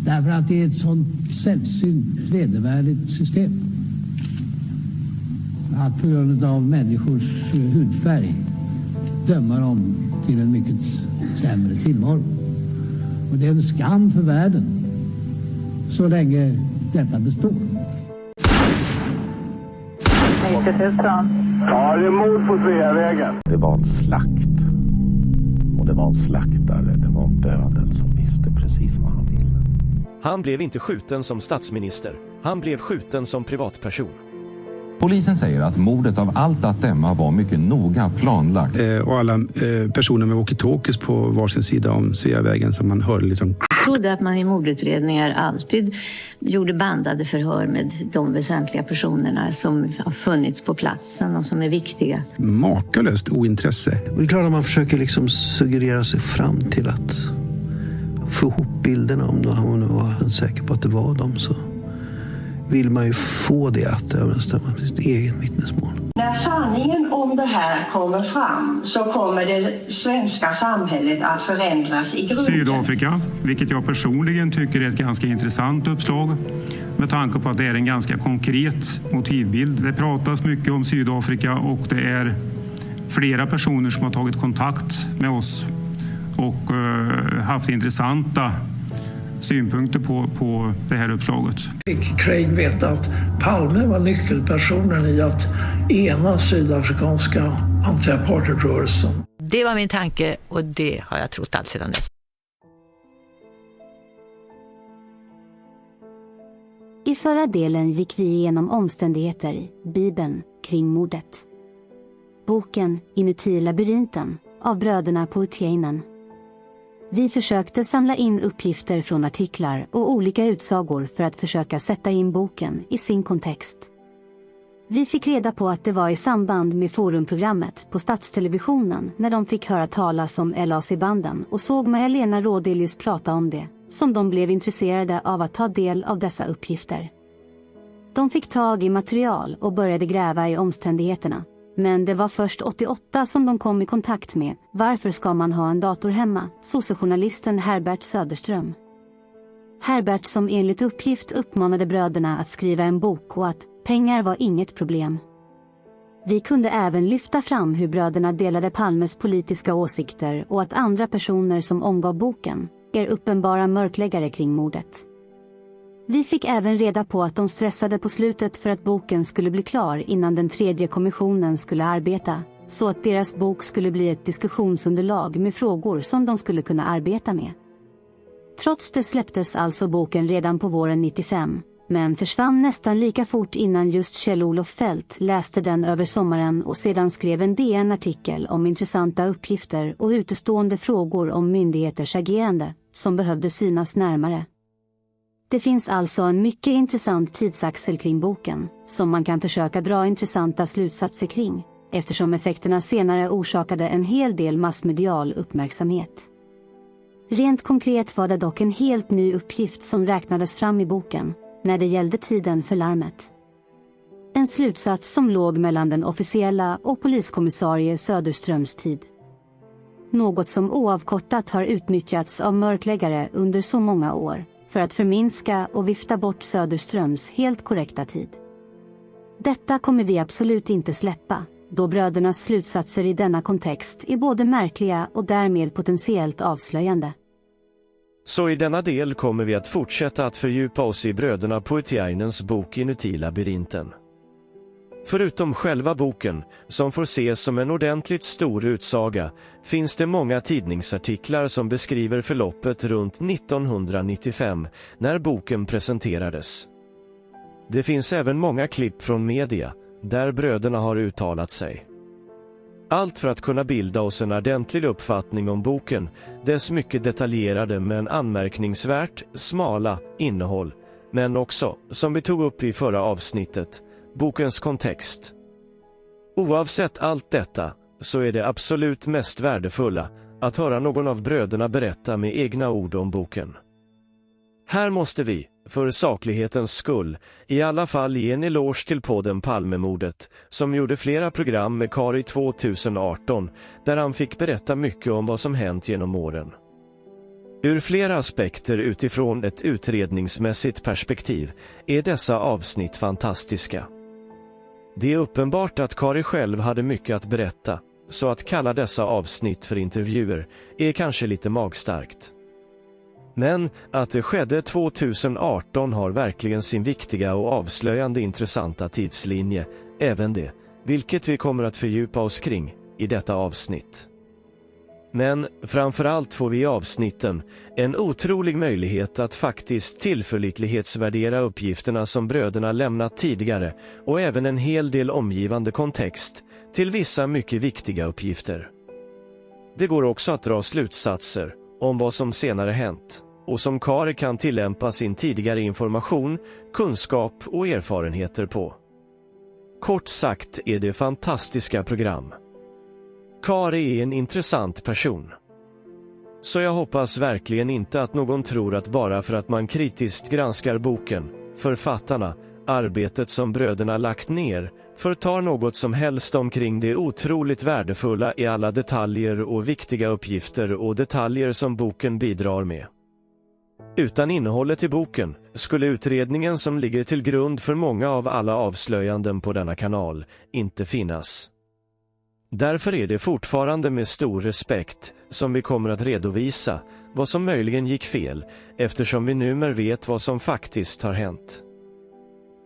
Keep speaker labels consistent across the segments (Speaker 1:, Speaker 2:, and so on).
Speaker 1: Därför att det är ett sånt sällsynt vedervärdigt system. Att på grund av människors hudfärg döma dem till en mycket sämre tillvaro. Och det är en skam för världen så länge detta består.
Speaker 2: 90 000.
Speaker 3: Ja, det är mord på Sveavägen.
Speaker 4: Det var en slakt. Och det var en slaktare. Det var en bödel som visste precis vad han ville.
Speaker 5: Han blev inte skjuten som statsminister. Han blev skjuten som privatperson.
Speaker 6: Polisen säger att mordet av allt att döma var mycket noga planlagt.
Speaker 7: Och alla personer med walkie-talkies på varsin sida om Sveavägen som man hörde liksom.
Speaker 8: Jag trodde att man i mordutredningar alltid gjorde bandade förhör med de väsentliga personerna som har funnits på platsen och som är viktiga.
Speaker 7: Makalöst ointresse.
Speaker 9: Och det är klart att man försöker liksom suggerera sig fram till att få ihop bilderna om man var säker på att det var dem, så vill man ju få det att överensstämma med sitt eget vittnesmål.
Speaker 2: När sanningen om det här kommer fram så kommer det svenska samhället att förändras i grunden.
Speaker 10: Sydafrika, vilket jag personligen tycker är ett ganska intressant uppslag med tanke på att det är en ganska konkret motivbild. Det pratas mycket om Sydafrika och det är flera personer som har tagit kontakt med oss och haft intressanta synpunkter på det här uppslaget.
Speaker 11: Fick Craig veta att Palme var nyckelpersonen i att ena sydafrikanska anti-apartheidrörelsen.
Speaker 12: Det var min tanke och det har jag trott allt sedan dess.
Speaker 13: I förra delen gick vi igenom omständigheter i Bibeln kring mordet. Boken Inuti labyrinten av bröderna Purtiainen. Vi försökte samla in uppgifter från artiklar och olika utsagor för att försöka sätta in boken i sin kontext. Vi fick reda på att det var i samband med forumprogrammet på Statstelevisionen när de fick höra talas om LAC-banden och såg Magdalena Rodelius prata om det, som de blev intresserade av att ta del av dessa uppgifter. De fick tag i material och började gräva i omständigheterna. Men det var först 88 som de kom i kontakt med. Varför ska man ha en dator hemma? Sociojournalisten Herbert Söderström. Herbert som enligt uppgift uppmanade bröderna att skriva en bok och att pengar var inget problem. Vi kunde även lyfta fram hur bröderna delade Palmes politiska åsikter och att andra personer som omgav boken är uppenbara mörkläggare kring mordet. Vi fick även reda på att de stressade på slutet för att boken skulle bli klar innan den tredje kommissionen skulle arbeta, så att deras bok skulle bli ett diskussionsunderlag med frågor som de skulle kunna arbeta med. Trots det släpptes alltså boken redan på våren 95, men försvann nästan lika fort innan just Kjell-Olof Fält läste den över sommaren och sedan skrev en DN-artikel om intressanta uppgifter och utestående frågor om myndigheters agerande som behövde synas närmare. Det finns alltså en mycket intressant tidsaxel kring boken, som man kan försöka dra intressanta slutsatser kring, eftersom effekterna senare orsakade en hel del massmedial uppmärksamhet. Rent konkret var det dock en helt ny uppgift som räknades fram i boken, när det gällde tiden för larmet. En slutsats som låg mellan den officiella och poliskommissarie Söderströms tid. Något som oavkortat har utnyttjats av mörkläggare under så många år, för att förminska och vifta bort Söderströms helt korrekta tid. Detta kommer vi absolut inte släppa, då brödernas slutsatser i denna kontext är både märkliga och därmed potentiellt avslöjande.
Speaker 5: Så i denna del kommer vi att fortsätta att fördjupa oss i bröderna Purtiainens bok Inuti labyrinten. Förutom själva boken, som får ses som en ordentligt stor utsaga, finns det många tidningsartiklar som beskriver förloppet runt 1995 när boken presenterades. Det finns även många klipp från media, där bröderna har uttalat sig. Allt för att kunna bilda oss en ordentlig uppfattning om boken, dess mycket detaljerade men anmärkningsvärt smala innehåll, men också, som vi tog upp i förra avsnittet, bokens kontext. Oavsett allt detta, så är det absolut mest värdefulla att höra någon av bröderna berätta med egna ord om boken. Här måste vi, för saklighetens skull, i alla fall ge en eloge till podden Palmemordet, som gjorde flera program med Kari 2018, där han fick berätta mycket om vad som hänt genom åren. Ur flera aspekter utifrån ett utredningsmässigt perspektiv är dessa avsnitt fantastiska. Det är uppenbart att Kari själv hade mycket att berätta, så att kalla dessa avsnitt för intervjuer är kanske lite magstarkt. Men att det skedde 2018 har verkligen sin viktiga och avslöjande intressanta tidslinje, även det, vilket vi kommer att fördjupa oss kring i detta avsnitt. Men framförallt får vi i avsnitten en otrolig möjlighet att faktiskt tillförlitlighetsvärdera uppgifterna som bröderna lämnat tidigare och även en hel del omgivande kontext till vissa mycket viktiga uppgifter. Det går också att dra slutsatser om vad som senare hänt och som Kari kan tillämpa sin tidigare information, kunskap och erfarenheter på. Kort sagt är det fantastiska program. Kari är en intressant person. Så jag hoppas verkligen inte att någon tror att bara för att man kritiskt granskar boken, författarna, arbetet som bröderna lagt ner, förtar något som helst omkring det otroligt värdefulla i alla detaljer och viktiga uppgifter och detaljer som boken bidrar med. Utan innehållet i boken skulle utredningen som ligger till grund för många av alla avslöjanden på denna kanal inte finnas. Därför är det fortfarande med stor respekt som vi kommer att redovisa vad som möjligen gick fel, eftersom vi numera vet vad som faktiskt har hänt.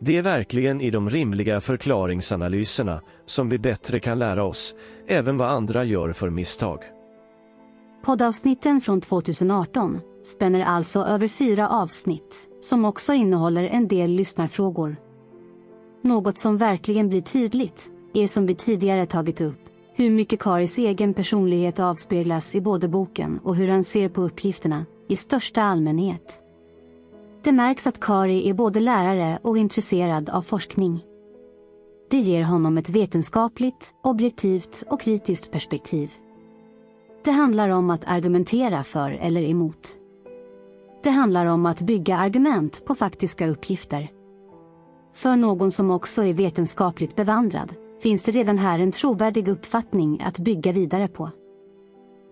Speaker 5: Det är verkligen i de rimliga förklaringsanalyserna som vi bättre kan lära oss, även vad andra gör för misstag.
Speaker 13: Poddavsnitten från 2018 spänner alltså över 4 avsnitt, som också innehåller en del lyssnarfrågor. Något som verkligen blir tydligt är, som vi tidigare tagit upp, hur mycket Karis egen personlighet avspeglas i både boken och hur han ser på uppgifterna i största allmänhet. Det märks att Kari är både lärare och intresserad av forskning. Det ger honom ett vetenskapligt, objektivt och kritiskt perspektiv. Det handlar om att argumentera för eller emot. Det handlar om att bygga argument på faktiska uppgifter. För någon som också är vetenskapligt bevandrad finns det redan här en trovärdig uppfattning att bygga vidare på.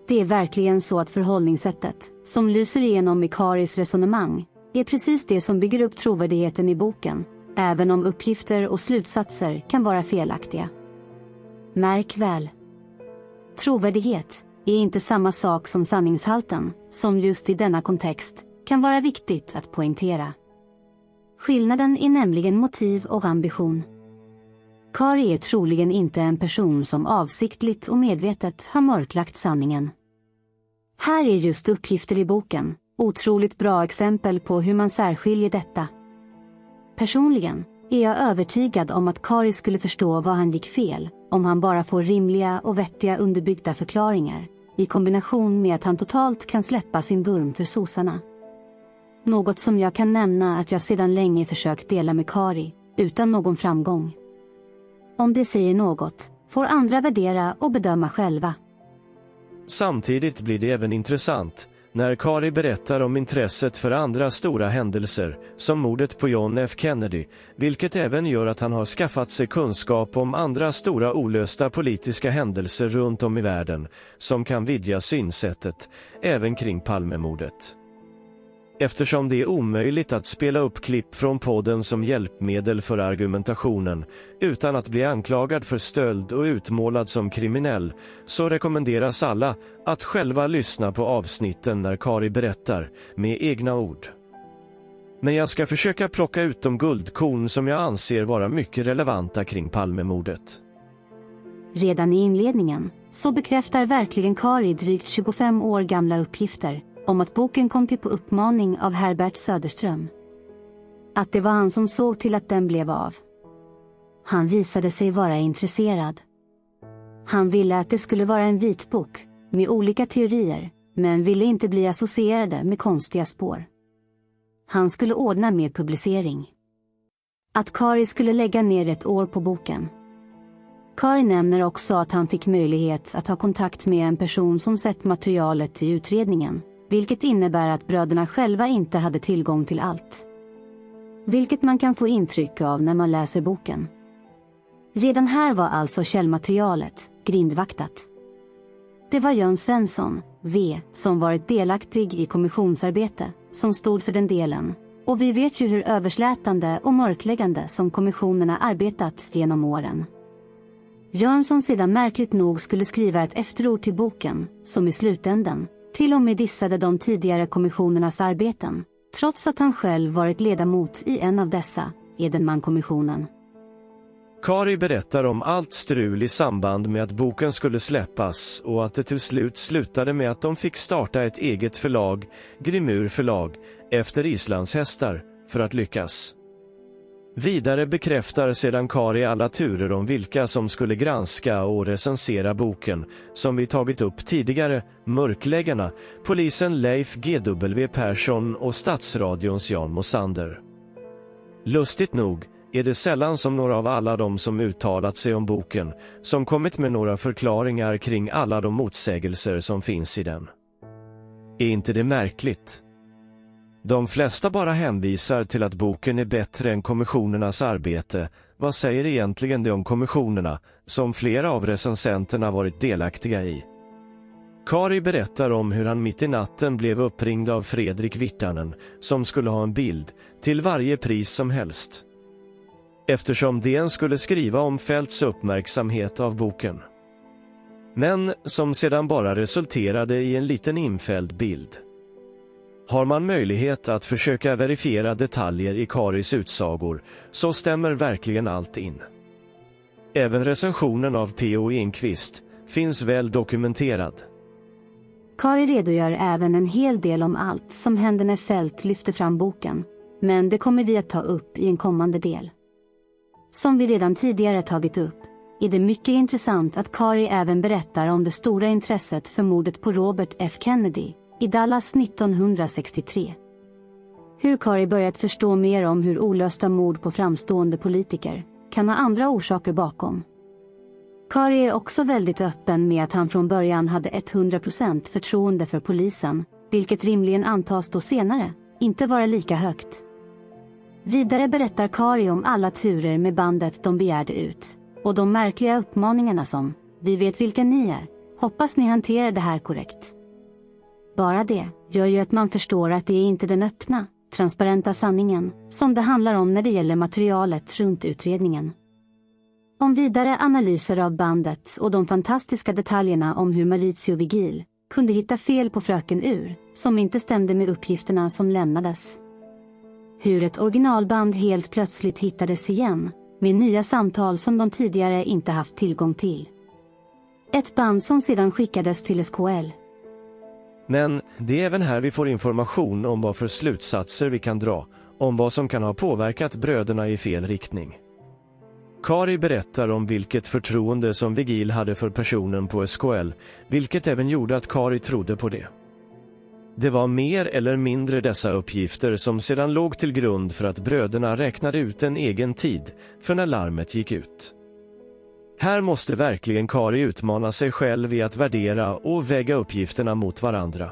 Speaker 13: Det är verkligen så att förhållningssättet, som lyser igenom i Karis resonemang, är precis det som bygger upp trovärdigheten i boken, även om uppgifter och slutsatser kan vara felaktiga. Märk väl. Trovärdighet är inte samma sak som sanningshalten, som just i denna kontext kan vara viktigt att poängtera. Skillnaden är nämligen motiv och ambition. Kari är troligen inte en person som avsiktligt och medvetet har mörklagt sanningen. Här är just uppgifter i boken otroligt bra exempel på hur man särskiljer detta. Personligen är jag övertygad om att Kari skulle förstå vad han gick fel om han bara får rimliga och vettiga underbyggda förklaringar, i kombination med att han totalt kan släppa sin vurm för sossarna. Något som jag kan nämna att jag sedan länge försökt dela med Kari, utan någon framgång. Om det säger något, får andra värdera och bedöma själva.
Speaker 5: Samtidigt blir det även intressant när Kari berättar om intresset för andra stora händelser, som mordet på John F. Kennedy, vilket även gör att han har skaffat sig kunskap om andra stora olösta politiska händelser runt om i världen, som kan vidga synsättet, även kring Palmemordet. Eftersom det är omöjligt att spela upp klipp från podden som hjälpmedel för argumentationen utan att bli anklagad för stöld och utmålad som kriminell, så rekommenderas alla att själva lyssna på avsnitten när Kari berättar med egna ord. Men jag ska försöka plocka ut de guldkorn som jag anser vara mycket relevanta kring Palmemordet.
Speaker 13: Redan i inledningen så bekräftar verkligen Kari drygt 25 år gamla uppgifter om att boken kom till på uppmaning av Herbert Söderström. Att det var han som såg till att den blev av. Han visade sig vara intresserad. Han ville att det skulle vara en vitbok med olika teorier, men ville inte bli associerade med konstiga spår. Han skulle ordna med publicering. Att Kari skulle lägga ner ett år på boken. Kari nämner också att han fick möjlighet att ha kontakt med en person som sett materialet i utredningen, vilket innebär att bröderna själva inte hade tillgång till allt. Vilket man kan få intryck av när man läser boken. Redan här var alltså källmaterialet grindvaktat. Det var Jörn Svensson, V, som varit delaktig i kommissionsarbete, som stod för den delen. Och vi vet ju hur överslätande och mörkläggande som kommissionerna arbetat genom åren. Jörn som sedan märkligt nog skulle skriva ett efterord till boken, som i slutändan till och med dissade de tidigare kommissionernas arbeten, trots att han själv varit ledamot i en av dessa, Edenman-kommissionen.
Speaker 5: Kari berättar om allt strul i samband med att boken skulle släppas och att det till slut slutade med att de fick starta ett eget förlag, Grimur förlag, efter Islands hästar, för att lyckas. Vidare bekräftar sedan Kari alla turer om vilka som skulle granska och recensera boken, som vi tagit upp tidigare, mörkläggarna, polisen Leif G.W. Persson och Stadsradions Jan Mosander. Lustigt nog är det sällan som några av alla de som uttalat sig om boken som kommit med några förklaringar kring alla de motsägelser som finns i den. Är inte det märkligt? De flesta bara hänvisar till att boken är bättre än kommissionernas arbete. Vad säger egentligen det om kommissionerna, som flera av recensenterna varit delaktiga i? Kari berättar om hur han mitt i natten blev uppringd av Fredrik Virtanen, som skulle ha en bild, till varje pris som helst. Eftersom DN skulle skriva om Fälts uppmärksamhet av boken. Men som sedan bara resulterade i en liten infälld bild. Har man möjlighet att försöka verifiera detaljer i Karis utsagor så stämmer verkligen allt in. Även recensionen av P.O. Enquist finns väl dokumenterad.
Speaker 13: Kari redogör även en hel del om allt som hände när Fält lyfte fram boken, men det kommer vi att ta upp i en kommande del. Som vi redan tidigare tagit upp, är det mycket intressant att Kari även berättar om det stora intresset för mordet på Robert F. Kennedy i Dallas 1963. Hur Kari börjat förstå mer om hur olösta mord på framstående politiker kan ha andra orsaker bakom. Kari är också väldigt öppen med att han från början hade 100% förtroende för polisen, vilket rimligen antas då senare inte vara lika högt. Vidare berättar Kari om alla turer med bandet de begärde ut, och de märkliga uppmaningarna som "Vi vet vilka ni är, hoppas ni hanterar det här korrekt". Bara det gör ju att man förstår att det är inte den öppna, transparenta sanningen som det handlar om när det gäller materialet runt utredningen. Om vidare analyser av bandet och de fantastiska detaljerna om hur Maurizio Vigil kunde hitta fel på fröken Ur som inte stämde med uppgifterna som lämnades. Hur ett originalband helt plötsligt hittades igen med nya samtal som de tidigare inte haft tillgång till. Ett band som sedan skickades till SKL.
Speaker 5: Men det är även här vi får information om vad för slutsatser vi kan dra, om vad som kan ha påverkat bröderna i fel riktning. Kari berättar om vilket förtroende som Vigil hade för personen på SKL, vilket även gjorde att Kari trodde på det. Det var mer eller mindre dessa uppgifter som sedan låg till grund för att bröderna räknade ut en egen tid för när larmet gick ut. Här måste verkligen Kari utmana sig själv i att värdera och väga uppgifterna mot varandra.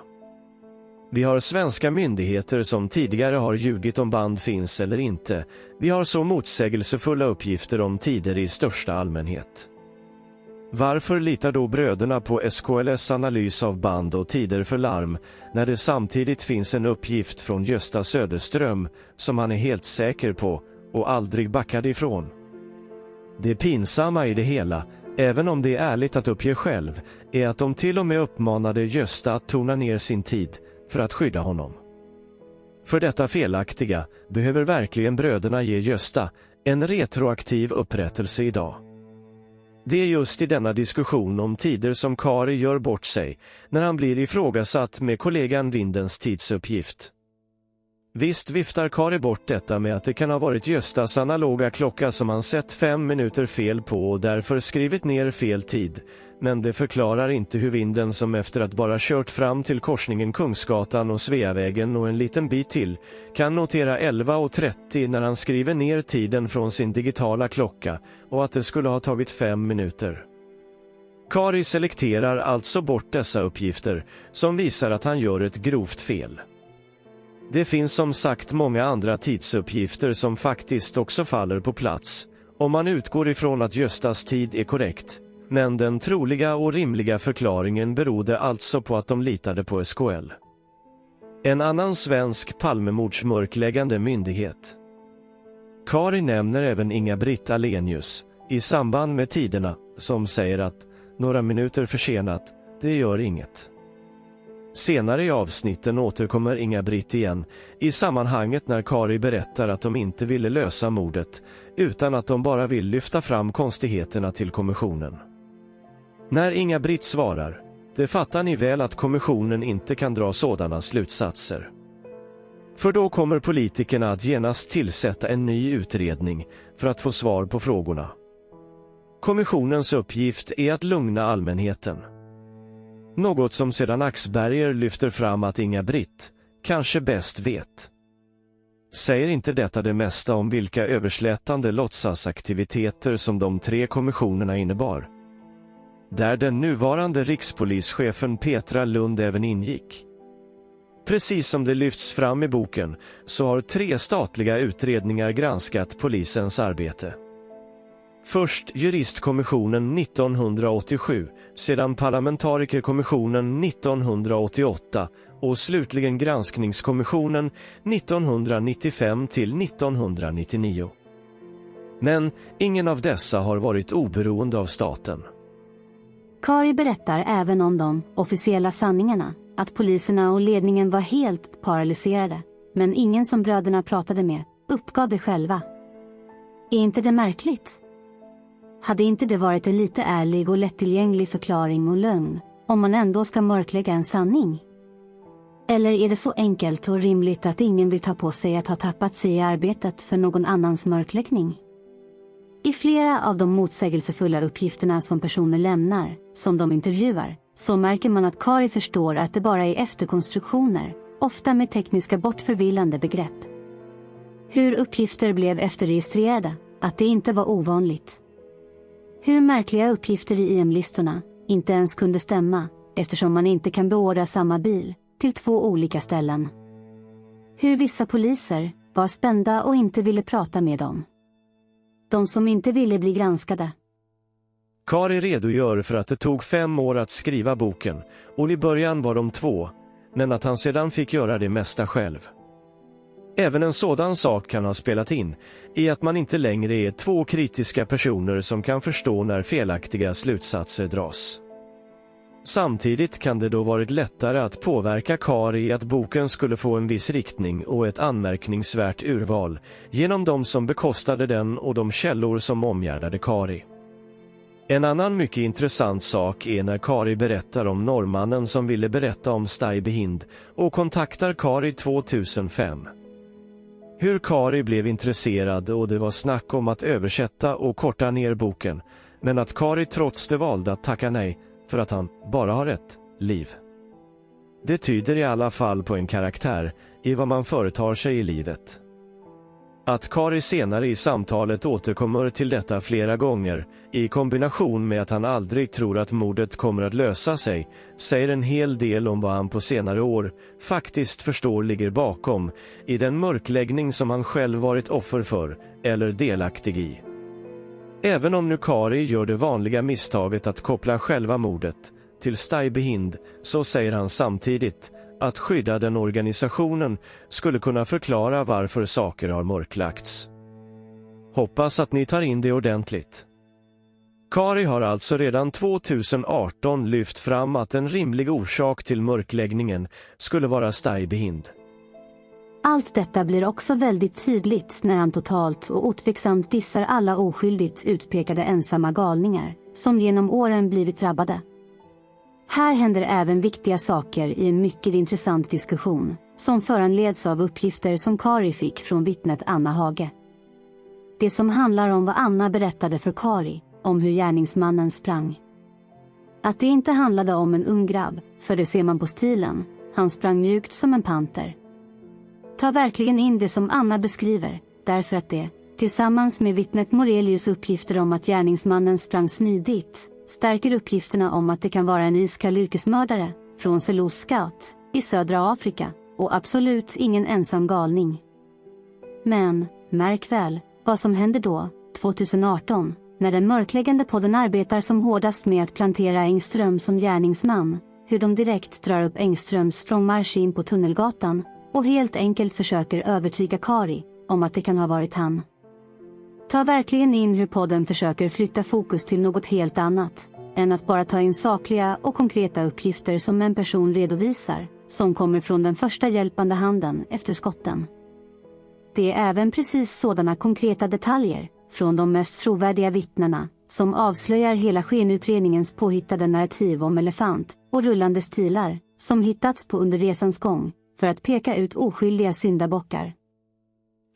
Speaker 5: Vi har svenska myndigheter som tidigare har ljugit om band finns eller inte. Vi har så motsägelsefulla uppgifter om tider i största allmänhet. Varför litar då bröderna på SKLs analys av band och tider för larm när det samtidigt finns en uppgift från Gösta Söderström som han är helt säker på och aldrig backade ifrån? Det pinsamma i det hela, även om det är ärligt att uppge själv, är att de till och med uppmanade Gösta att tona ner sin tid för att skydda honom. För detta felaktiga behöver verkligen bröderna ge Gösta en retroaktiv upprättelse idag. Det är just i denna diskussion om tider som Kari gör bort sig när han blir ifrågasatt med kollegan Vindens tidsuppgift. Visst viftar Kari bort detta med att det kan ha varit Göstas analoga klocka som han sett 5 minuter fel på och därför skrivit ner fel tid, men det förklarar inte hur Vinden som efter att bara kört fram till korsningen Kungsgatan och Sveavägen och en liten bit till kan notera 11:30 när han skriver ner tiden från sin digitala klocka och att det skulle ha tagit 5 minuter. Kari selekterar alltså bort dessa uppgifter som visar att han gör ett grovt fel. Det finns som sagt många andra tidsuppgifter som faktiskt också faller på plats, om man utgår ifrån att Göstas tid är korrekt, Men den troliga och rimliga förklaringen berodde alltså på att de litade på SKL. En annan svensk Palmemordsmörkläggande myndighet. Kari nämner även Inga-Britt Ahlenius i samband med tiderna, som säger att några minuter försenat, det gör inget. Senare i avsnitten återkommer Inga-Britt igen i sammanhanget när Kari berättar att de inte ville lösa mordet utan att de bara vill lyfta fram konstigheterna till kommissionen. När Inga-Britt svarar, det fattar ni väl att kommissionen inte kan dra sådana slutsatser. För då kommer politikerna att genast tillsätta en ny utredning för att få svar på frågorna. Kommissionens uppgift är att lugna allmänheten. Något som sedan Axberger lyfter fram att Inga-Britt kanske bäst vet. Säger inte detta det mesta om vilka överslätande låtsasaktiviteter som de 3 kommissionerna innebar? Där den nuvarande rikspolischefen Petra Lund även ingick. Precis som det lyfts fram i boken så har 3 statliga utredningar granskat polisens arbete. Först juristkommissionen 1987, sedan parlamentarikerkommissionen 1988 och slutligen granskningskommissionen 1995 till 1999. Men ingen av dessa har varit oberoende av staten.
Speaker 13: Kari berättar även om de officiella sanningarna, att poliserna och ledningen var helt paralyserade, men ingen som bröderna pratade med uppgav det själva. Är inte det märkligt? Hade inte det varit en lite ärlig och lättillgänglig förklaring och lögn, om man ändå ska mörklägga en sanning? Eller är det så enkelt och rimligt att ingen vill ta på sig att ha tappat sig i arbetet för någon annans mörkläggning? I flera av de motsägelsefulla uppgifterna som personer lämnar, som de intervjuar, så märker man att Kari förstår att det bara är efterkonstruktioner, ofta med tekniska bortförvillande begrepp. Hur uppgifter blev efterregistrerade, att det inte var ovanligt. Hur märkliga uppgifter i IM-listorna inte ens kunde stämma, eftersom man inte kan beordra samma bil till 2 olika ställen. Hur vissa poliser var spända och inte ville prata med dem. De som inte ville bli granskade.
Speaker 5: Kari redogör för att det tog 5 år att skriva boken och i början var de 2, men att han sedan fick göra det mesta själv. Även en sådan sak kan ha spelat in i att man inte längre är 2 kritiska personer som kan förstå när felaktiga slutsatser dras. Samtidigt kan det då varit lättare att påverka Kari att boken skulle få en viss riktning och ett anmärkningsvärt urval genom de som bekostade den och de källor som omgärdade Kari. En annan mycket intressant sak är när Kari berättar om norrmannen som ville berätta om Stay Behind och kontaktar Kari 2005. Hur Kari blev intresserad och det var snack om att översätta och korta ner boken, men att Kari trots det valde att tacka nej för att han bara har ett liv. Det tyder i alla fall på en karaktär i vad man företar sig i livet. Att Kari senare i samtalet återkommer till detta flera gånger, i kombination med att han aldrig tror att mordet kommer att lösa sig, säger en hel del om vad han på senare år faktiskt förstår ligger bakom i den mörkläggning som han själv varit offer för eller delaktig i. Även om nu Kari gör det vanliga misstaget att koppla själva mordet till Stay Behind, så säger han samtidigt att skydda den organisationen skulle kunna förklara varför saker har mörklagts. Hoppas att ni tar in det ordentligt. Kari har alltså redan 2018 lyft fram att en rimlig orsak till mörkläggningen skulle vara Stay Behind.
Speaker 13: Allt detta blir också väldigt tydligt när han totalt och otveksamt dissar alla oskyldigt utpekade ensamma galningar som genom åren blivit drabbade. Här händer även viktiga saker i en mycket intressant diskussion som föranleds av uppgifter som Kari fick från vittnet Anna Hage. Det som handlar om vad Anna berättade för Kari om hur gärningsmannen sprang. Att det inte handlade om en ung grabb, för det ser man på stilen, han sprang mjukt som en panter. Ta verkligen in det som Anna beskriver, därför att det, tillsammans med vittnet Morelius uppgifter om att gärningsmannen sprang smidigt, stärker uppgifterna om att det kan vara en iskall yrkesmördare från Selous Scout i södra Afrika och absolut ingen ensam galning. Men, märk väl, vad som händer då, 2018, När den mörkläggande podden arbetar som hårdast med att plantera Engström som gärningsman, hur de direkt drar upp Engströms språngmarsch in på Tunnelgatan och helt enkelt försöker övertyga Kari om att det kan ha varit han. Ta verkligen in hur podden försöker flytta fokus till något helt annat än att bara ta in sakliga och konkreta uppgifter som en person redovisar, som kommer från den första hjälpande handen efter skotten. Det är även precis sådana konkreta detaljer från de mest trovärdiga vittnena som avslöjar hela skenutredningens påhittade narrativ om elefant och rullande stilar som hittats på under resans gång för att peka ut oskyldiga syndabockar.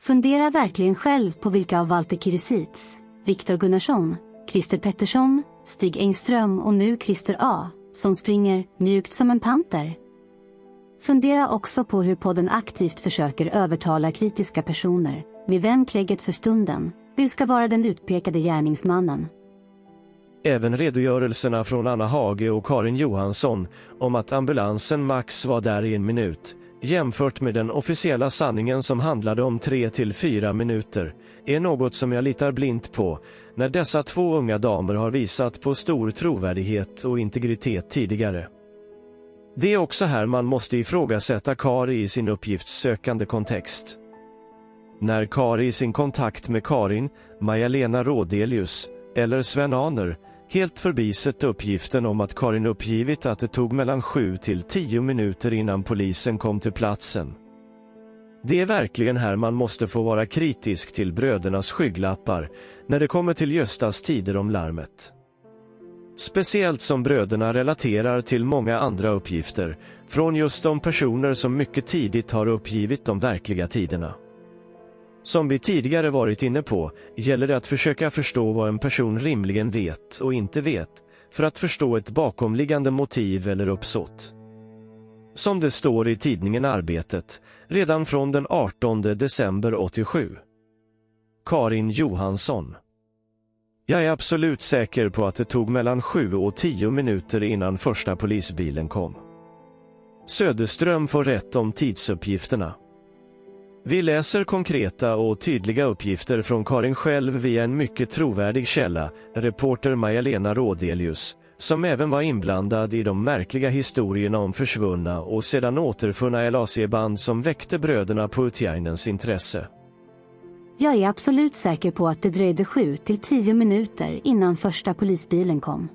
Speaker 13: Fundera verkligen själv på vilka av Walter Kirisits, Viktor Gunnarsson, Christer Pettersson, Stig Engström och nu Christer A. som springer mjukt som en panter. Fundera också på hur podden aktivt försöker övertala kritiska personer med vem klägget för stunden vill ska vara den utpekade gärningsmannen.
Speaker 5: Även redogörelserna från Anna Hage och Karin Johansson om att ambulansen max var där i 1 minut, jämfört med den officiella sanningen som handlade om 3 till 4 minuter, är något som jag litar blint på när dessa 2 unga damer har visat på stor trovärdighet och integritet tidigare. Det är också här man måste ifrågasätta Kari i sin uppgiftssökande kontext. När Kari i sin kontakt med Karin, Maja-Lena Rådelius eller Sven Aner helt förbisett uppgiften om att Karin uppgivit att det tog mellan 7 till 10 minuter innan polisen kom till platsen. Det är verkligen här man måste få vara kritisk till brödernas skygglappar när det kommer till Göstas tider om larmet. Speciellt som bröderna relaterar till många andra uppgifter från just de personer som mycket tidigt har uppgivit de verkliga tiderna. Som vi tidigare varit inne på gäller det att försöka förstå vad en person rimligen vet och inte vet för att förstå ett bakomliggande motiv eller uppsåt. Som det står i tidningen Arbetet redan från den 18 december 87. Karin Johansson. Jag är absolut säker på att det tog mellan 7 och 10 minuter innan första polisbilen kom. Söderström får rätt om tidsuppgifterna. Vi läser konkreta och tydliga uppgifter från Karin själv via en mycket trovärdig källa, reporter Maja-Lena Rådelius, som även var inblandad i de märkliga historierna om försvunna och sedan återfunna LAC-band som väckte bröderna Puutiainens intresse.
Speaker 13: Jag är absolut säker på att det dröjde 7 till 10 minuter innan första polisbilen kom.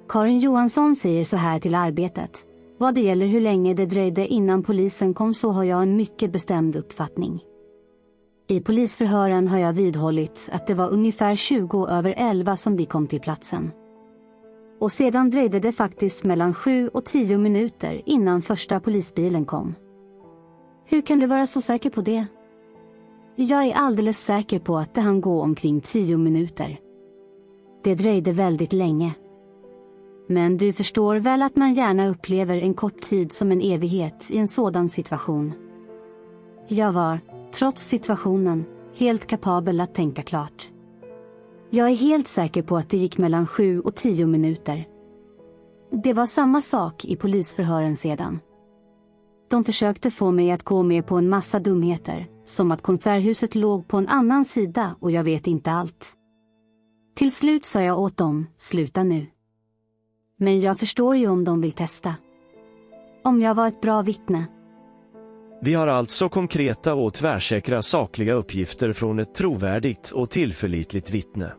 Speaker 13: Karin Johansson säger så här till Arbetet: vad det gäller hur länge det dröjde innan polisen kom så har jag en mycket bestämd uppfattning. I polisförhören har jag vidhållit att det var ungefär 11:20 som vi kom till platsen. Och sedan dröjde det faktiskt mellan 7 och 10 minuter innan första polisbilen kom. Hur kan du vara så säker på det? Jag är alldeles säker på att det hann gå omkring 10 minuter. Det dröjde väldigt länge. Men du förstår väl att man gärna upplever en kort tid som en evighet i en sådan situation. Jag var, trots situationen, helt kapabel att tänka klart. Jag är helt säker på att det gick mellan 7 och 10 minuter. Det var samma sak i polisförhören sedan. De försökte få mig att gå med på en massa dumheter, som att konserthuset låg på en annan sida och jag vet inte allt. Till slut sa jag åt dem, sluta nu. Men jag förstår ju om de vill testa. Om jag var ett bra vittne.
Speaker 5: Vi har alltså konkreta och tvärsäkra sakliga uppgifter från ett trovärdigt och tillförlitligt vittne.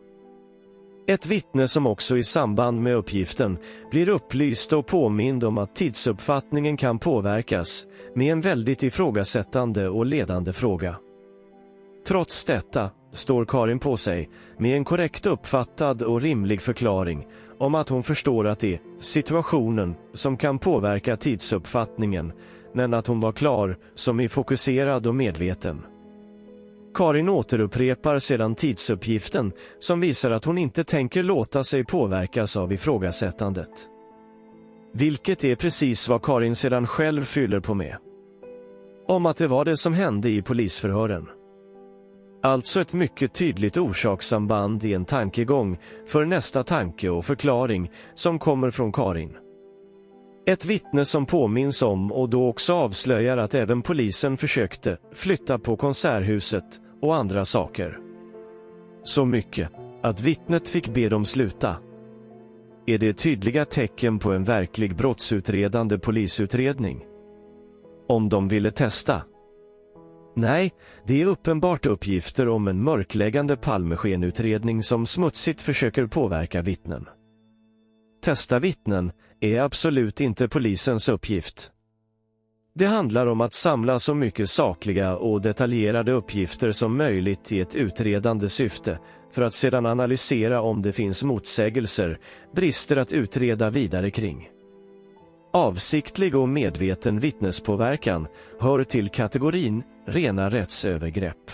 Speaker 5: Ett vittne som också i samband med uppgiften blir upplyst och påmind om att tidsuppfattningen kan påverkas med en väldigt ifrågasättande och ledande fråga. Trots detta står Karin på sig med en korrekt uppfattad och rimlig förklaring om att hon förstår att det är situationen som kan påverka tidsuppfattningen, men att hon var klar, som är fokuserad och medveten. Karin återupprepar sedan tidsuppgiften som visar att hon inte tänker låta sig påverkas av ifrågasättandet. Vilket är precis vad Karin sedan själv fyller på med. Om att det var det som hände i polisförhören. Alltså ett mycket tydligt orsakssamband i en tankegång för nästa tanke och förklaring som kommer från Karin. Ett vittne som påminns om och då också avslöjar att även polisen försökte flytta på konserthuset och andra saker. Så mycket Att vittnet fick be dem sluta. Är det tydliga tecken på en verklig brottsutredande polisutredning? Om de ville testa? Nej, det är uppenbart uppgifter om en mörkläggande Palmeskenutredning som smutsigt försöker påverka vittnen. Testa vittnen är absolut inte polisens uppgift. Det handlar om att samla så mycket sakliga och detaljerade uppgifter som möjligt i ett utredande syfte för att sedan analysera om det finns motsägelser, brister att utreda vidare kring. Avsiktlig och medveten vittnespåverkan hör till kategorin rena rättsövergrepp.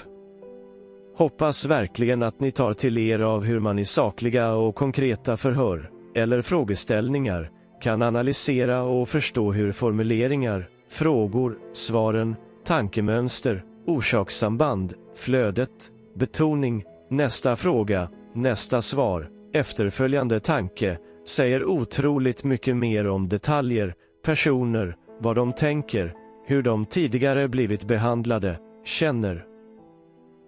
Speaker 5: Hoppas verkligen att ni tar till er av hur man i sakliga och konkreta förhör eller frågeställningar kan analysera och förstå hur formuleringar, frågor, svaren, tankemönster, orsakssamband, flödet, betoning, nästa fråga, nästa svar, efterföljande tanke säger otroligt mycket mer om detaljer, personer, vad de tänker, hur de tidigare blivit behandlade, känner.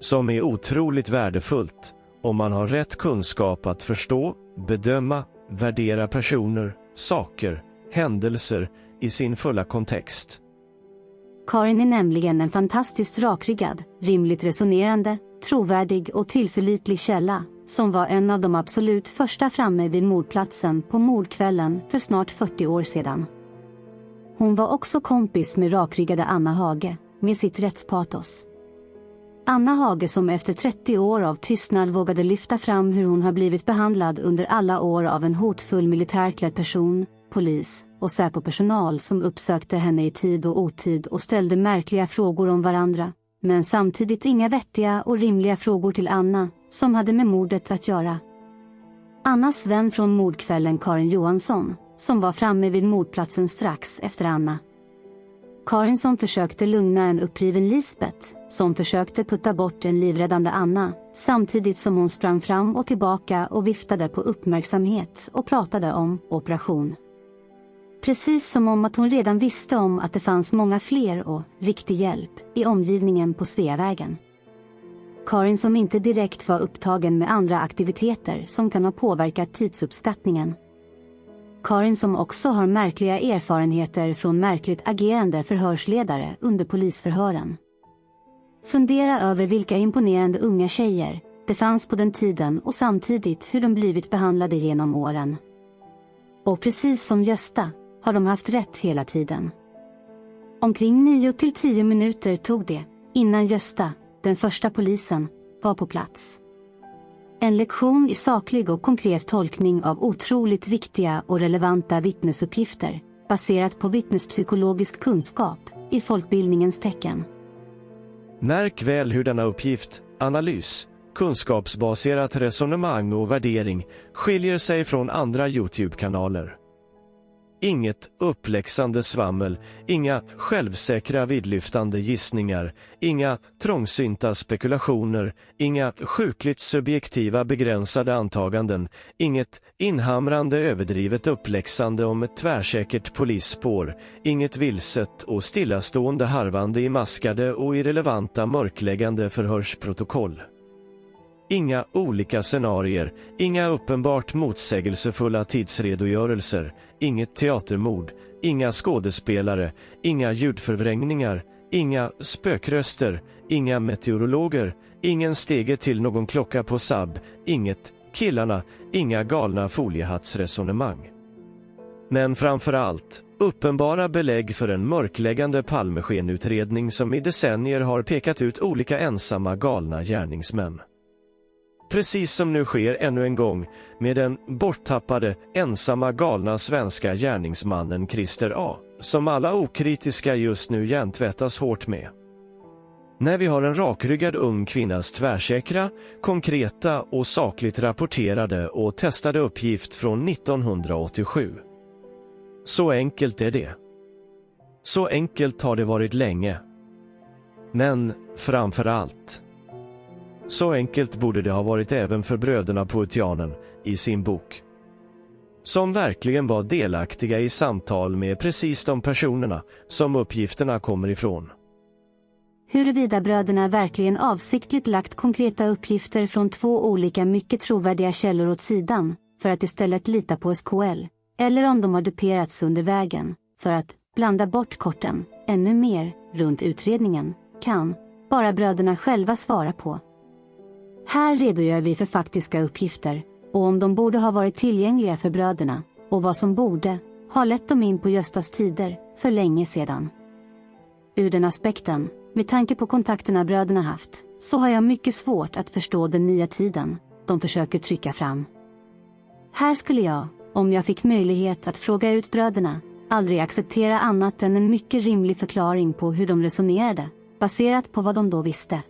Speaker 5: Som är otroligt värdefullt om man har rätt kunskap att förstå, bedöma, värdera personer, saker, händelser i sin fulla kontext.
Speaker 13: Karin är nämligen en fantastiskt rakryggad, rimligt resonerande, trovärdig och tillförlitlig källa, som var en av de absolut första framme vid mordplatsen på mordkvällen för snart 40 år sedan. Hon var också kompis med rakryggade Anna Hage, med sitt rättspatos. Anna Hage som efter 30 år av tystnad vågade lyfta fram hur hon har blivit behandlad under alla år av en hotfull militärklädd person, polis och Säpo-personal som uppsökte henne i tid och otid och ställde märkliga frågor om varandra, men samtidigt inga vettiga och rimliga frågor till Anna, som hade med mordet att göra. Annas vän från mordkvällen Karin Johansson, som var framme vid mordplatsen strax efter Anna. Karin som försökte lugna en uppriven Lisbeth, som försökte putta bort en livräddande Anna, samtidigt som hon sprang fram och tillbaka och viftade på uppmärksamhet och pratade om operation. Precis som om att hon redan visste om att det fanns många fler och riktig hjälp i omgivningen på Sveavägen. Karin som inte direkt var upptagen med andra aktiviteter som kan ha påverkat tidsuppskattningen. Karin som också har märkliga erfarenheter från märkligt agerande förhörsledare under polisförhören. Fundera över vilka imponerande unga tjejer det fanns på den tiden och samtidigt hur de blivit behandlade genom åren. Och precis som Gösta har de haft rätt hela tiden. Omkring 9 till 10 minuter tog det innan Gösta, den första polisen, var på plats. En lektion i saklig och konkret tolkning av otroligt viktiga och relevanta vittnesuppgifter, baserat på vittnespsykologisk kunskap i folkbildningens tecken.
Speaker 5: Märk väl hur denna uppgift, analys, kunskapsbaserat resonemang och värdering skiljer sig från andra YouTube-kanaler. Inget uppläxande svammel, inga självsäkra vidlyftande gissningar, inga trångsynta spekulationer, inga sjukligt subjektiva begränsade antaganden, inget inhamrande överdrivet uppläxande om ett tvärsäkert polisspår, inget vilset och stillastående harvande i maskade och irrelevanta mörkläggande förhörsprotokoll. Inga olika scenarier, inga uppenbart motsägelsefulla tidsredogörelser, inget teatermord, inga skådespelare, inga ljudförvrängningar, inga spökröster, inga meteorologer, ingen stege till någon klocka på Saab, inget killarna, inga galna foliehattsresonemang. Men framför allt, uppenbara belägg för en mörkläggande Palmeskenutredning som i decennier har pekat ut olika ensamma galna gärningsmän. Precis som nu sker ännu en gång med den borttappade, ensamma galna svenska gärningsmannen Christer A, som alla okritiska just nu hjärntvättas hårt med. När vi har en rakryggad ung kvinnas tvärsäkra, konkreta och sakligt rapporterade och testade uppgift från 1987. Så enkelt är det. Så enkelt har det varit länge. Men framför allt, så enkelt borde det ha varit även för bröderna Poetianen i sin bok. Som verkligen var delaktiga i samtal med precis de personerna som uppgifterna kommer ifrån.
Speaker 13: huruvida bröderna verkligen avsiktligt lagt konkreta uppgifter från 2 olika mycket trovärdiga källor åt sidan för att istället lita på SKL, eller om de har duperats under vägen för att blanda bort korten ännu mer runt utredningen, kan bara bröderna själva svara på. Här redogör vi för faktiska uppgifter och om de borde ha varit tillgängliga för bröderna och vad som borde ha lett dem in på Göstas tider för länge sedan. Ur den aspekten, med tanke på kontakterna bröderna haft, så har jag mycket svårt att förstå den nya tiden de försöker trycka fram. Här skulle jag, om jag fick möjlighet att fråga ut bröderna, aldrig acceptera annat än en mycket rimlig förklaring på hur de resonerade, baserat på vad de då visste.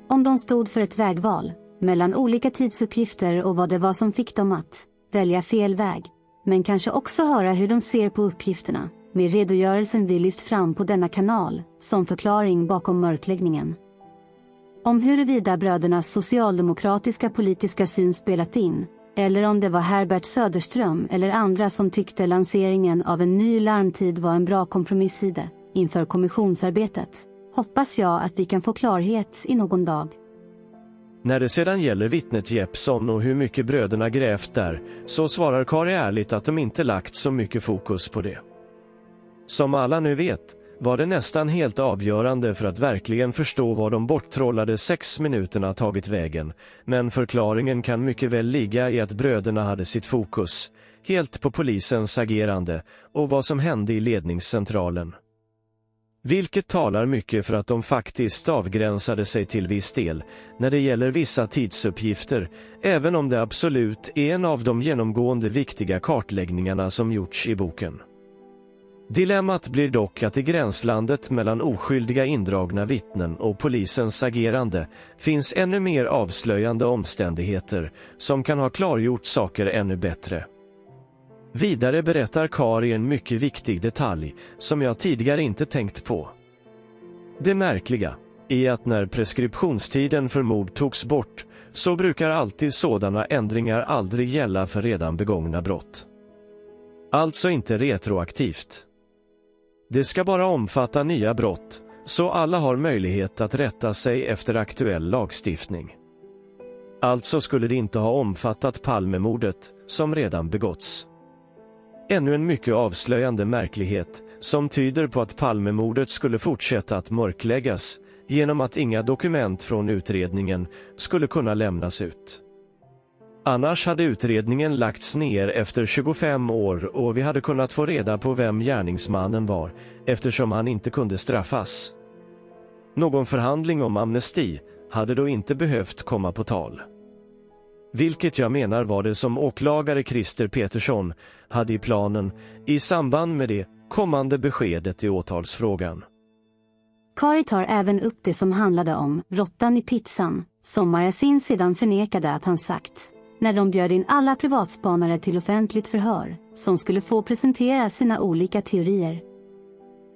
Speaker 13: Om de stod för ett vägval, mellan olika tidsuppgifter och vad det var som fick dem att välja fel väg, men kanske också höra hur de ser på uppgifterna, med redogörelsen vi lyft fram på denna kanal, som förklaring bakom mörkläggningen. Om huruvida brödernas socialdemokratiska politiska syn spelat in, eller om det var Herbert Söderström eller andra som tyckte lanseringen av en ny larmtid var en bra kompromisside inför kommissionsarbetet, hoppas jag att vi kan få klarhet i någon dag.
Speaker 5: När det sedan gäller vittnet Jeppsson och hur mycket bröderna grävt där, så svarar Kari ärligt att de inte lagt så mycket fokus på det. Som alla nu vet, var det nästan helt avgörande för att verkligen förstå vad de borttrollade 6 minuterna tagit vägen, men förklaringen kan mycket väl ligga i att bröderna hade sitt fokus helt på polisens agerande och vad som hände i ledningscentralen. Vilket talar mycket för att de faktiskt avgränsade sig till viss del när det gäller vissa tidsuppgifter, även om det absolut är en av de genomgående viktiga kartläggningarna som gjorts i boken. Dilemmat blir dock att i gränslandet mellan oskyldiga indragna vittnen och polisens agerande finns ännu mer avslöjande omständigheter som kan ha klargjort saker ännu bättre. Vidare berättar Kari en mycket viktig detalj som jag tidigare inte tänkt på. Det märkliga är att när preskriptionstiden för mord togs bort så brukar alltid sådana ändringar aldrig gälla för redan begångna brott. Alltså inte retroaktivt. Det ska bara omfatta nya brott, så alla har möjlighet att rätta sig efter aktuell lagstiftning. Alltså skulle det inte ha omfattat Palmemordet, som redan begåtts. Ännu en mycket avslöjande märklighet, som tyder på att Palmemordet skulle fortsätta att mörkläggas, genom att inga dokument från utredningen skulle kunna lämnas ut. Annars hade utredningen lagts ner efter 25 år och vi hade kunnat få reda på vem gärningsmannen var, eftersom han inte kunde straffas. Någon förhandling om amnesti hade då inte behövt komma på tal. Vilket jag menar var det som åklagare Christer Petersson hade i planen i samband med det kommande beskedet i åtalsfrågan.
Speaker 13: Kari tar även upp det som handlade om råttan i pizzan, som Marasin sedan förnekade att han sagt, när de bjöd in alla privatspanare till offentligt förhör, som skulle få presentera sina olika teorier.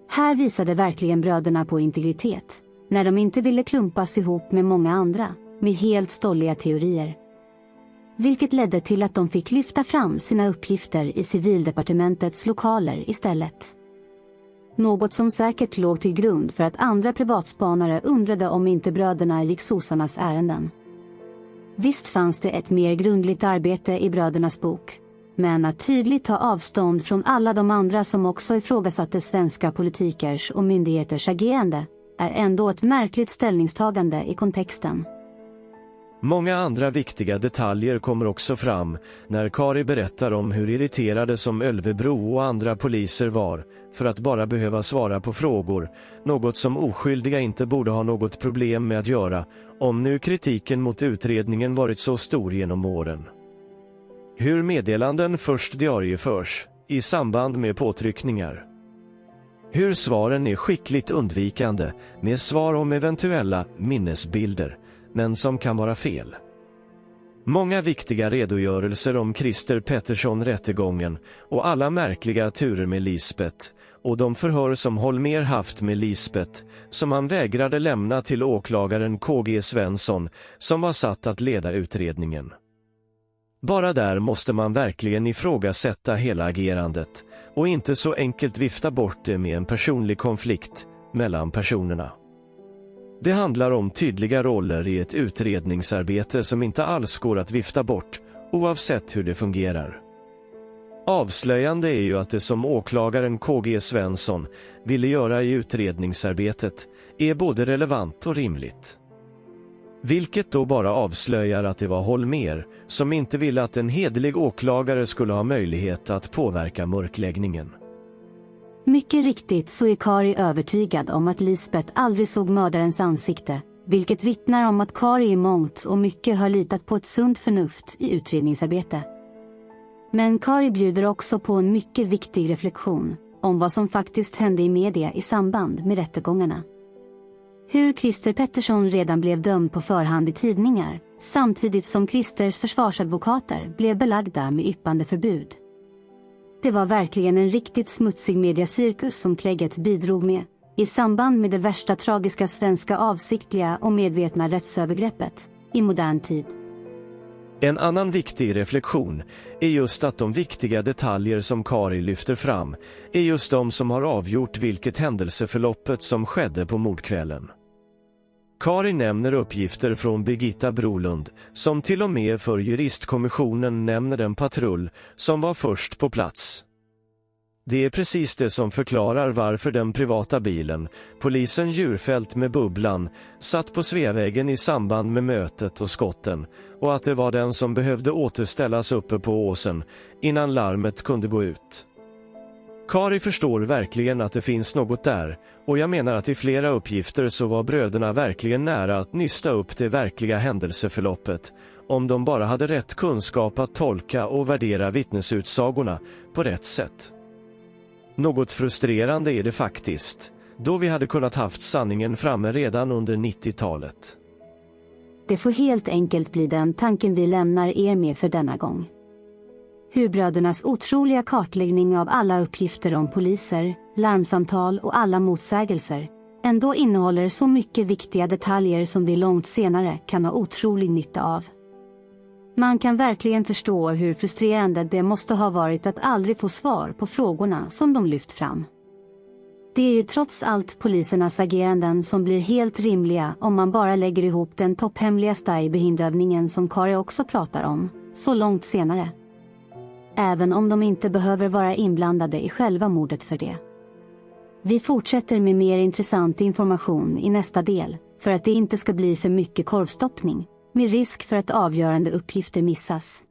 Speaker 13: Här visade verkligen bröderna på integritet, när de inte ville klumpas ihop med många andra, med helt stolliga teorier. Vilket ledde till att de fick lyfta fram sina uppgifter i civildepartementets lokaler istället. Något som säkert låg till grund för att andra privatspanare undrade om inte bröderna gick sossarnas ärenden. Visst fanns det ett mer grundligt arbete i brödernas bok, men att tydligt ta avstånd från alla de andra som också ifrågasatte svenska politikers och myndigheters agerande är ändå ett märkligt ställningstagande i kontexten.
Speaker 5: Många andra viktiga detaljer kommer också fram när Kari berättar om hur irriterade som Ölvebro och andra poliser var för att bara behöva svara på frågor, något som oskyldiga inte borde ha något problem med att göra, om nu kritiken mot utredningen varit så stor genom åren. Hur meddelanden först diarieförs i samband med påtryckningar. Hur svaren är skickligt undvikande med svar om eventuella minnesbilder, men som kan vara fel. Många viktiga redogörelser om Christer Pettersson-rättegången och alla märkliga turer med Lisbeth och de förhör som Holmér haft med Lisbeth som han vägrade lämna till åklagaren KG Svensson som var satt att leda utredningen. Bara där måste man verkligen ifrågasätta hela agerandet och inte så enkelt vifta bort det med en personlig konflikt mellan personerna. Det handlar om tydliga roller i ett utredningsarbete som inte alls går att vifta bort, oavsett hur det fungerar. Avslöjande är ju att det som åklagaren KG Svensson ville göra i utredningsarbetet är både relevant och rimligt. Vilket då bara avslöjar att det var Holmér som inte ville att en hederlig åklagare skulle ha möjlighet att påverka mörkläggningen.
Speaker 13: Mycket riktigt så är Kari övertygad om att Lisbeth aldrig såg mördarens ansikte, vilket vittnar om att Kari i mångt och mycket har litat på ett sunt förnuft i utredningsarbete. Men Kari bjuder också på en mycket viktig reflektion om vad som faktiskt hände i media i samband med rättegångarna. Hur Christer Pettersson redan blev dömd på förhand i tidningar, samtidigt som Christers försvarsadvokater blev belagda med yppande förbud. Det var verkligen en riktigt smutsig mediacirkus som Klegget bidrog med, i samband med det värsta tragiska svenska avsiktliga och medvetna rättsövergreppet i modern tid.
Speaker 5: En annan viktig reflektion är just att de viktiga detaljer som Kari lyfter fram är just de som har avgjort vilket händelseförloppet som skedde på mordkvällen. Kari nämner uppgifter från Birgitta Brolund, som till och med för juristkommissionen nämner den patrull som var först på plats. Det är precis det som förklarar varför den privata bilen, polisen Djurfält med bubblan, satt på Sveavägen i samband med mötet och skotten, och att det var den som behövde återställas uppe på åsen innan larmet kunde gå ut. Kari förstår verkligen att det finns något där, och jag menar att i flera uppgifter så var bröderna verkligen nära att nysta upp det verkliga händelseförloppet, om de bara hade rätt kunskap att tolka och värdera vittnesutsagorna på rätt sätt. Något frustrerande är det faktiskt, då vi hade kunnat haft sanningen framme redan under 90-talet.
Speaker 13: Det får helt enkelt bli den tanken vi lämnar er med för denna gång. Hur brödernas otroliga kartläggning av alla uppgifter om poliser, larmsamtal och alla motsägelser ändå innehåller så mycket viktiga detaljer som vi långt senare kan ha otrolig nytta av. Man kan verkligen förstå hur frustrerande det måste ha varit att aldrig få svar på frågorna som de lyft fram. Det är ju trots allt polisernas ageranden som blir helt rimliga om man bara lägger ihop den topphemliga Steiberhindövningen som Kari också pratar om, så långt senare. Även om de inte behöver vara inblandade i själva mordet för det. Vi fortsätter med mer intressant information i nästa del, för att det inte ska bli för mycket korvstoppning, med risk för att avgörande uppgifter missas.